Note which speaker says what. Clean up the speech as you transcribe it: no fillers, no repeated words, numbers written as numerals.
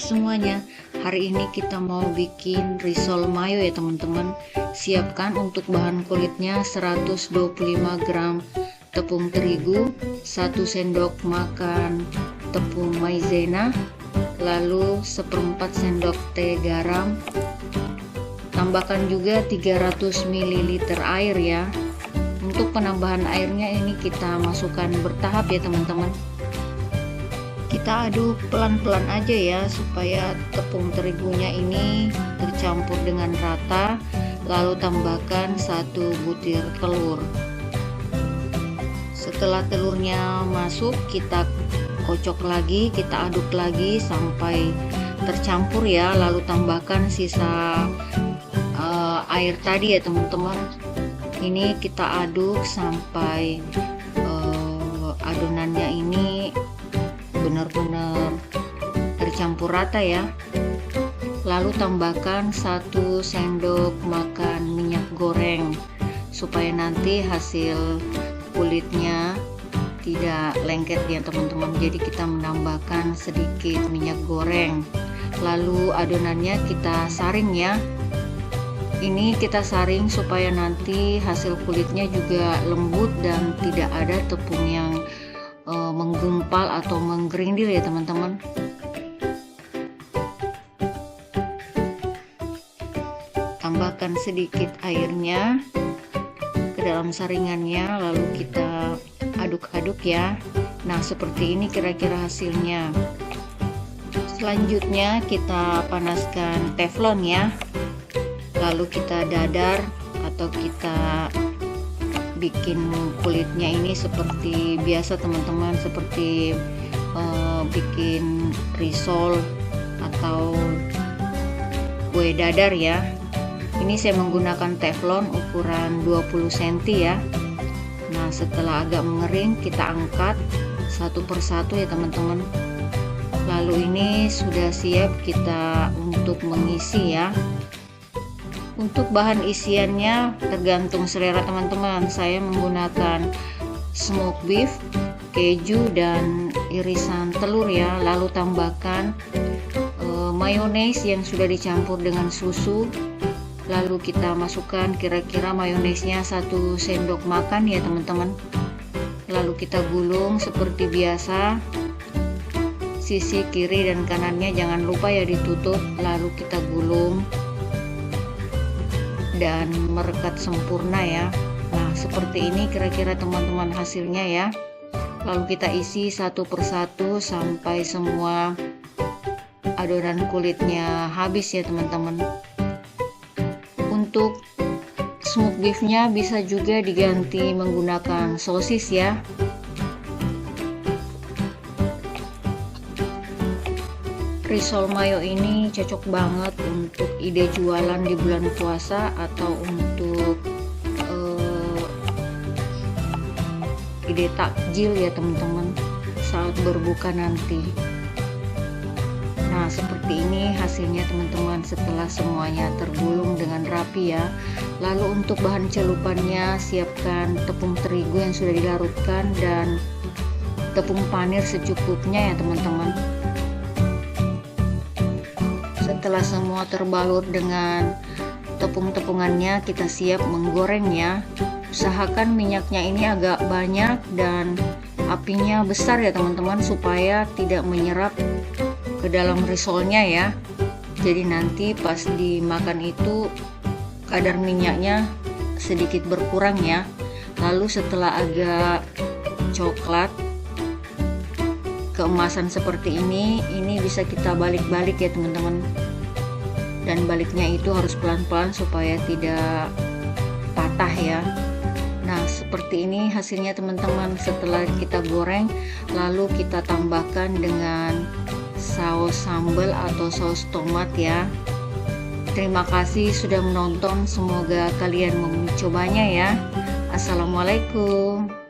Speaker 1: semuanya. Hari ini kita mau bikin risol mayo ya teman-teman. Siapkan untuk bahan kulitnya 125 gram tepung terigu, 1 sendok makan tepung maizena, lalu 1/4 sendok teh garam. Tambahkan juga 300 ml air ya. Untuk penambahan airnya ini kita masukkan bertahap ya teman-teman. Kita aduk pelan-pelan aja ya supaya tepung terigunya ini tercampur dengan rata. Lalu tambahkan 1 butir telur. Setelah telurnya masuk, kita kocok lagi, kita aduk lagi sampai tercampur ya. Lalu tambahkan sisa air tadi ya teman-teman. Ini kita aduk sampai adonannya ini benar-benar tercampur rata ya. Lalu tambahkan 1 sendok makan minyak goreng supaya nanti hasil kulitnya tidak lengket ya teman-teman. Jadi kita menambahkan sedikit minyak goreng. Lalu adonannya kita saring ya. Ini kita saring supaya nanti hasil kulitnya juga lembut dan tidak ada tepung yang menggumpal atau menggerindil ya teman-teman. Tambahkan sedikit airnya ke dalam saringannya, lalu kita aduk-aduk ya. Nah, seperti ini kira-kira hasilnya. Selanjutnya kita panaskan teflon ya. Lalu kita dadar atau kita bikin kulitnya ini seperti biasa teman-teman, seperti bikin risol atau kue dadar ya. Ini saya menggunakan teflon ukuran 20 cm ya. Nah, setelah agak mengering kita angkat satu persatu ya teman-teman. Lalu ini sudah siap kita untuk mengisi ya. Untuk bahan isiannya tergantung selera teman-teman. Saya menggunakan smoked beef, keju, dan irisan telur ya. Lalu tambahkan mayones yang sudah dicampur dengan susu. Lalu kita masukkan kira-kira mayonesnya 1 sendok makan ya teman-teman. Lalu kita gulung seperti biasa. Sisi kiri dan kanannya jangan lupa ya ditutup. Lalu kita gulung dan merekat sempurna ya. Nah, seperti ini kira-kira teman-teman hasilnya ya. Lalu kita isi satu persatu sampai semua adonan kulitnya habis ya teman-teman. Untuk smoked beefnya bisa juga diganti menggunakan sosis ya. Risol mayo ini cocok banget untuk ide jualan di bulan puasa atau untuk ide takjil ya teman-teman saat berbuka nanti. Nah, seperti ini hasilnya teman-teman setelah semuanya tergulung dengan rapi ya. Lalu untuk bahan celupannya siapkan tepung terigu yang sudah dilarutkan dan tepung panir secukupnya ya teman-teman. Setelah semua terbalut dengan tepung-tepungannya, kita siap menggoreng ya. Usahakan minyaknya ini agak banyak dan apinya besar ya teman-teman supaya tidak menyerap ke dalam risolnya ya. Jadi nanti pas dimakan itu kadar minyaknya sedikit berkurang ya. Lalu setelah agak coklat keemasan seperti ini bisa kita balik-balik ya teman-teman. Dan baliknya itu harus pelan-pelan supaya tidak patah ya. Nah, seperti ini hasilnya teman-teman setelah kita goreng. Lalu kita tambahkan dengan saus sambal atau saus tomat ya. Terima kasih sudah menonton, semoga kalian mencobanya ya. Assalamualaikum.